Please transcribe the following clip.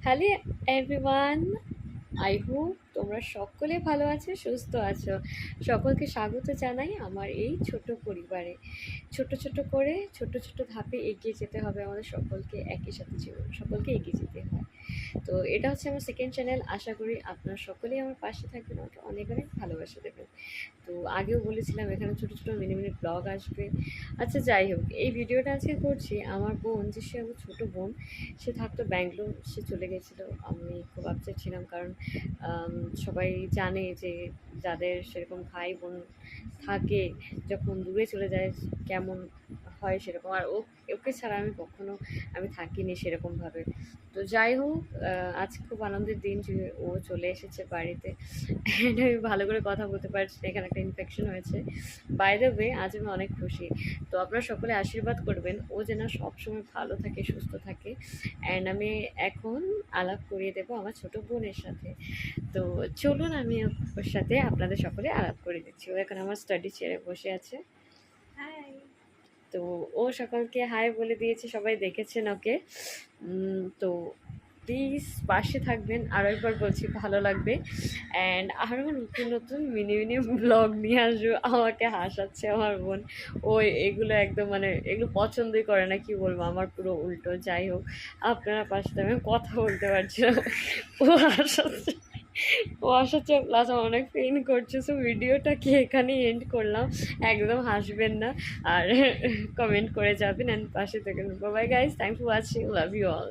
Hello everyone, I hope তোমরা সকলে ভালো আছো, সুস্থ আছো। সকলকে স্বাগত জানাই আমার এই ছোট পরিবারে। ছোট ছোট করে ছোট ছোট ধাপে এগিয়ে যেতে হবে আমাদের সকলকে, একই সাথে জীবন সকলকে এগিয়ে যেতে হয়। তো এটা হচ্ছে আমার সেকেন্ড চ্যানেল। আশা করি আপনারা সকলেই আমার পাশে থাকবেন, আমাকে অনেক অনেক ভালোবাসা দেবেন। তো আগেও বলেছিলাম এখানে ছোট ছোট মিনি মিনি ব্লগ আসবে। আচ্ছা, যাই হোক, এই ভিডিওটা আজকে করছি। আমার বোন, যে সে আমার ছোটো বোন, সে থাকতো ব্যাঙ্গালোর, সে চলে গেছিলো। আমি খুব আপসেট ছিলাম, কারণ সবাই জানে যে যাদের সেরকম ভাই বোন থাকে, যখন দূরে চলে যায় কেমন হয় সেরকম। আর ওকে ছাড়া আমি থাকিনি সেরকমভাবে। তো যাই হোক, আজ খুব আনন্দের দিন যে ও চলে এসেছে বাড়িতে। অ্যান্ড আমি ভালো করে কথা বলতে পারছি না, এখানে একটা ইনফেকশন হয়েছে। বাই দ্য ওয়ে, আজ আমি অনেক খুশি। তো আপনারা সকলে আশীর্বাদ করবেন ও যেন সবসময় ভালো থাকে, সুস্থ থাকে। অ্যান্ড আমি এখন আলাপ করিয়ে দেবো আমার ছোটো বোনের সাথে। তো চলুন, আমি ওর সাথে আপনাদের সকলে আলাপ করে দিচ্ছি। ও এখন আমার স্টাডি চেয়ারে বসে আছে। হাই। তো ও সকলকে হাই বলে দিয়েছে, সবাই দেখেছেন ওকে। তো প্লিজ পাশে থাকবেন, আরও একবার বলছি, ভালো লাগবে। অ্যান্ড আরও নতুন নতুন মিনি মিনি ব্লগ নিয়ে আসবো। আমাকে হাসাচ্ছে আমার বোন। ও এগুলো একদম মানে এগুলো পছন্দই করে না, কি বলবো, আমার পুরো উল্টো। যাই হোক, আপনারা পাশে থাকবেন, কথা বলতে পারছি না। ও হাসাচ্ছে, ও আসাচ্ছে, প্লাস আমার অনেক পেইন করছে। সো ভিডিওটা কি এখানেই এন্ড করলাম। একদম হাসবেন না, আর কমেন্ট করে যাবেন অ্যান্ড পাশে থাকবেন। Bye guys, thanks for watching, love you all.